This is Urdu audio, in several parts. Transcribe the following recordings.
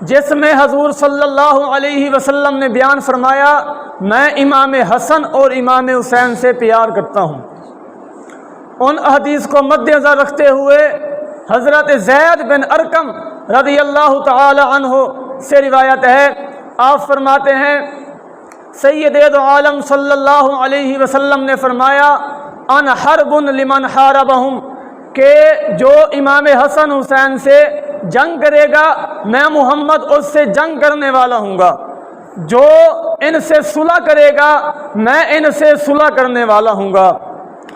جس میں حضور صلی اللہ علیہ وسلم نے بیان فرمایا میں امام حسن اور امام حسین سے پیار کرتا ہوں۔ ان احادیث کو مد نظر رکھتے ہوئے حضرت زید بن ارقم رضی اللہ تعالی عنہ سے روایت ہے، آپ فرماتے ہیں سید دو عالم صلی اللہ علیہ وسلم نے فرمایا انا حرب لمن حاربہم، کہ جو امام حسن حسین سے جنگ کرے گا میں محمد اس سے جنگ کرنے والا ہوں گا، جو ان سے صلح کرے گا میں ان سے صلح کرنے والا ہوں گا۔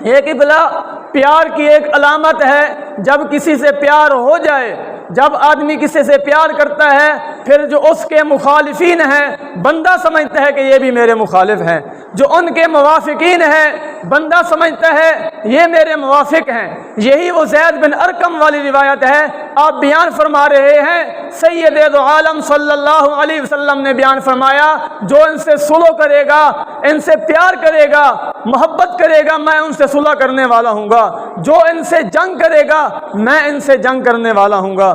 ایک ابلا پیار کی ایک علامت ہے، جب کسی سے پیار ہو جائے، جب آدمی کسی سے پیار کرتا ہے پھر جو اس کے مخالفین ہیں بندہ سمجھتا ہے کہ یہ بھی میرے مخالف ہیں، جو ان کے موافقین ہیں بندہ سمجھتا ہے یہ میرے موافق ہیں۔ یہی وہ زید بن ارقم والی روایت ہے، آپ بیان فرما رہے ہیں سید دو عالم صلی اللہ علیہ وسلم نے بیان فرمایا جو ان سے صلح کرے گا، ان سے پیار کرے گا، محبت کرے گا میں ان سے صلح کرنے والا ہوں گا، جو ان سے جنگ کرے گا میں ان سے جنگ کرنے والا ہوں گا۔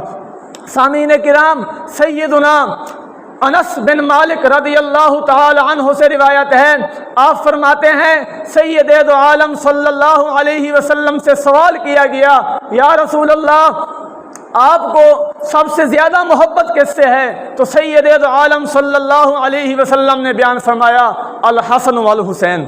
سامعین کرام، سیدنا انس بن مالک رضی اللہ تعالی عنہ سے روایت ہے، آپ فرماتے ہیں سید دو عالم صلی اللہ علیہ وسلم سے سوال کیا گیا یا رسول اللہ آپ کو سب سے زیادہ محبت کس سے ہے؟ تو سید دو عالم صلی اللہ علیہ وسلم نے بیان فرمایا الحسن والحسین،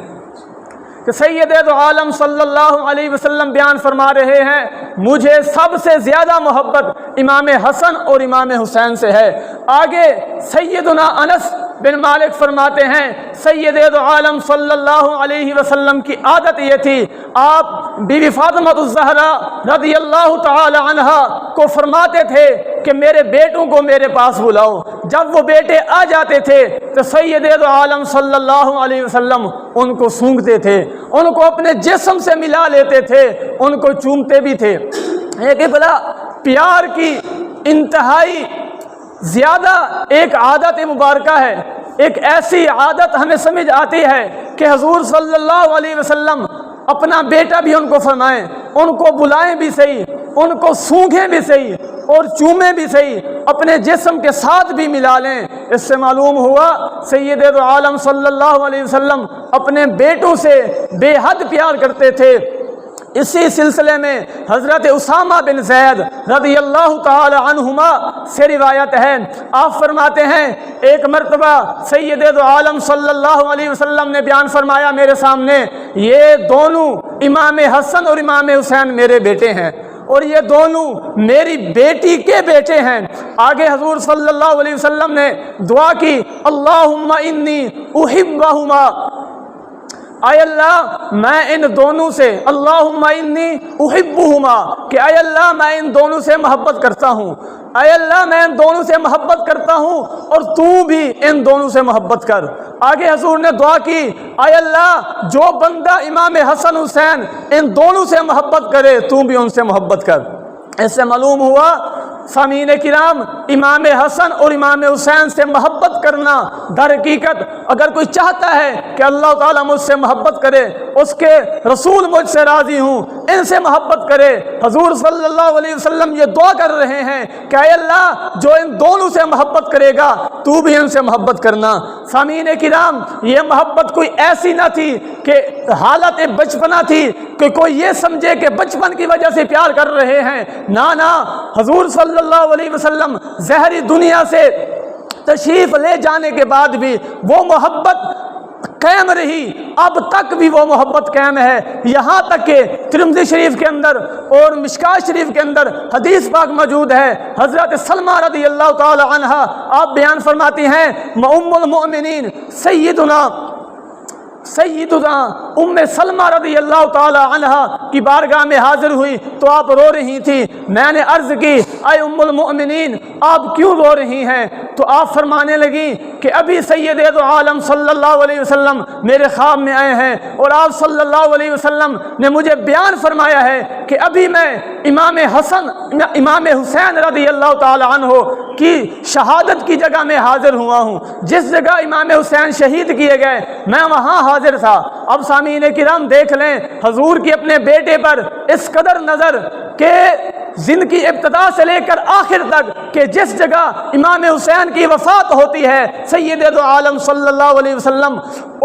کہ سید دو عالم صلی اللہ علیہ وسلم بیان فرما رہے ہیں مجھے سب سے زیادہ محبت امام حسن اور امام حسین سے ہے۔ آگے سیدنا انس بن مالک فرماتے ہیں سید دو عالم صلی اللہ علیہ وسلم کی عادت یہ تھی، آپ بیوی فاطمہ الزہرا رضی اللہ تعالی عنہا کو فرماتے تھے کہ میرے بیٹوں کو میرے پاس بلاؤ، جب وہ بیٹے آ جاتے تھے تو سید دو عالم صلی اللہ علیہ وسلم ان کو سونگھتے تھے، ان کو اپنے جسم سے ملا لیتے تھے، ان کو چومتے بھی تھے۔ ایک بلا پیار کی انتہائی زیادہ ایک عادت مبارکہ ہے، ایک ایسی عادت ہمیں سمجھ آتی ہے کہ حضور صلی اللہ علیہ وسلم اپنا بیٹا بھی ان کو فرمائیں، ان کو بلائیں بھی صحیح، ان کو سونگھیں بھی صحیح اور چومیں بھی صحیح، اپنے جسم کے ساتھ بھی ملا لیں۔ اس سے معلوم ہوا سید دو عالم صلی اللہ علیہ وسلم اپنے بیٹوں سے بے حد پیار کرتے تھے۔ اسی سلسلے میں حضرت اسامہ بن زید رضی اللہ تعالی عنہما سے روایت ہے، آپ فرماتے ہیں ایک مرتبہ سید دو عالم صلی اللہ علیہ وسلم نے بیان فرمایا میرے سامنے یہ دونوں امام حسن اور امام حسین میرے بیٹے ہیں اور یہ دونوں میری بیٹی کے بیٹے ہیں۔ آگے حضور صلی اللہ علیہ وسلم نے دعا کی اللہم انی احبہما، اے اللہ میں ان دونوں سے، اللہم انی احبہما، کہ اے اللہ میں ان دونوں سے محبت کرتا ہوں، اے اللہ میں ان دونوں سے محبت کرتا ہوں اور تو بھی ان دونوں سے محبت کر۔ آگے حضور نے دعا کی اے اللہ جو بندہ امام حسن حسین ان دونوں سے محبت کرے تو بھی ان سے محبت کر۔ اس سے معلوم ہوا سامعین کرام امام حسن اور امام حسین سے محبت کرنا در حقیقت اگر کوئی چاہتا ہے کہ اللہ تعالیٰ مجھ سے محبت کرے، اس کے رسول مجھ سے راضی ہوں، ان سے محبت کرے، حضور صلی اللہ علیہ وسلم یہ دعا کر رہے ہیں کہ اے اللہ جو ان دونوں سے محبت کرے گا تو بھی ان سے محبت کرنا۔ سامعین کرام یہ محبت کوئی ایسی نہ تھی کہ حالت بچپنا تھی کہ کوئی یہ سمجھے کہ بچپن کی وجہ سے پیار کر رہے ہیں، نہ حضور صلی اللہ علیہ وسلم ظاہری دنیا سے تشریف لے جانے کے بعد بھی وہ محبت قائم رہی، اب تک بھی وہ محبت قائم ہے، یہاں تک کہ ترمذی شریف کے اندر اور مشکات شریف کے اندر حدیث پاک موجود ہے، حضرت سلمہ رضی اللہ تعالی عنہ آپ بیان فرماتی ہیں ام المؤمنین سیدنا ام سلمہ رضی اللہ تعالی عنہ کی بارگاہ میں حاضر ہوئی تو آپ رو رہی تھی، میں نے عرض کی اے ام المؤمنین آپ کیوں رو رہی ہیں؟ تو آپ فرمانے لگی کہ ابھی سید دو عالم صلی اللہ علیہ وسلم میرے خواب میں آئے ہیں اور آپ صلی اللہ علیہ وسلم نے مجھے بیان فرمایا ہے کہ ابھی میں امام حسین رضی اللہ تعالی عنہ کی شہادت کی جگہ میں حاضر ہوا ہوں، جس جگہ امام حسین شہید کیے گئے میں وہاں حاضر تھا۔ اب سامعین کرام دیکھ لیں حضور کی اپنے بیٹے پر اس قدر نظر کہ زند کی ابتدا سے لے کر آخر تک کہ جس جگہ امام حسین کی وفات ہوتی ہے سید دو عالم صلی اللہ علیہ وسلم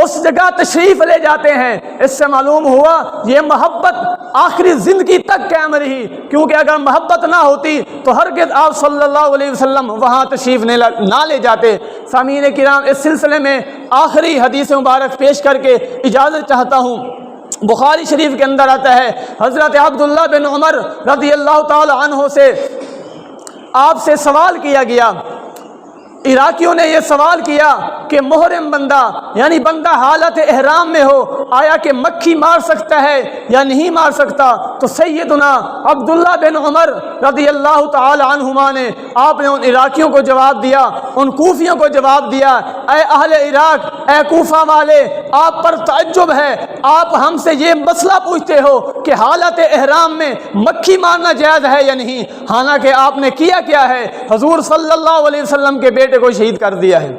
اس جگہ تشریف لے جاتے ہیں۔ اس سے معلوم ہوا یہ محبت آخری زندگی تک قائم رہی، کیونکہ اگر محبت نہ ہوتی تو ہرگز آپ صلی اللہ علیہ وسلم وہاں تشریف نہ لے جاتے۔ سامعین کرام، اس سلسلے میں آخری حدیث مبارک پیش کر کے اجازت چاہتا ہوں۔ بخاری شریف کے اندر آتا ہے حضرت عبداللہ بن عمر رضی اللہ تعالی عنہ سے آپ سے سوال کیا گیا، عراقیوں نے یہ سوال کیا کہ محرم بندہ یعنی بندہ حالت احرام میں ہو آیا کہ مکھی مار سکتا ہے یا نہیں مار سکتا؟ تو سیدنا عبداللہ بن عمر رضی اللہ تعالی عنہما نے آپ نے ان عراقیوں کو جواب دیا، ان کوفیوں کو جواب دیا، اے اہل عراق، اے کوفہ والے، آپ پر تعجب ہے، آپ ہم سے یہ مسئلہ پوچھتے ہو کہ حالت احرام میں مکھی مارنا جائز ہے یا نہیں، حالانکہ آپ نے کیا ہے؟ حضور صلی اللہ علیہ وسلم کے بیٹے کو شہید کر دیا ہے۔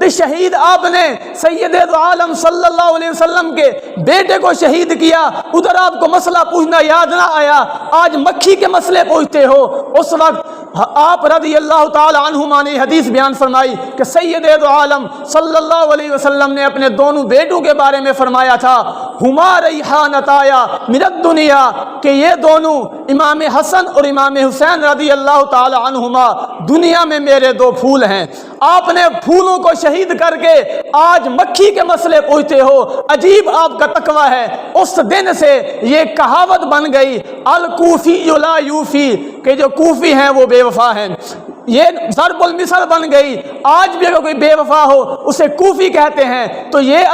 تو شہید آپ نے سید دو عالم صلی اللہ علیہ وسلم کے بیٹے کو شہید کیا، ادھر آپ کو مسئلہ پوچھنا یاد نہ آیا، آج مکھی کے مسئلے پوچھتے ہو۔ اس وقت آپ رضی اللہ تعالی عنہما نے حدیث بیان فرمائی کہ سید دو عالم صلی اللہ علیہ وسلم نے اپنے دونوں بیٹوں کے بارے میں فرمایا تھا، ہما ریحانتایا من الدنیا، کہ یہ دونوں امام حسن اور امام حسین رضی اللہ تعالی عنہما دنیا میں میرے دو پھول ہیں۔ آپ نے پھولوں کو شہید کر کے آج مکھی کے مسئلے پوچھتے ہو، عجیب آپ کا تقوی ہے۔ اس دن سے یہ کہاوت بن گئی الکوفی لا یوفی، کہ جو کوفی ہیں وہ بے وفا ہیں۔ یہ ضرب المثل بن گئی، آج بھی اگر کوئی بے وفا ہو اسے کوفی کہتے ہیں۔ تو یہ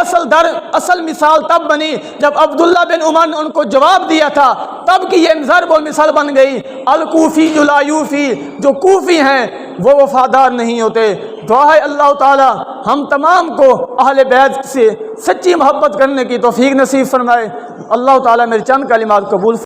اصل مثال تب بنی جب عبداللہ بن عمر نے ان کو جواب دیا تھا، تب کی یہ ضرب المثل بن گئی الکوفی لا یوفی، جو کوفی ہیں وہ وفادار نہیں ہوتے۔ دعا ہے اللہ تعالی ہم تمام کو اہل بیت سے سچی محبت کرنے کی توفیق نصیب فرمائے۔ اللہ تعالی میرے چند کلمات قبول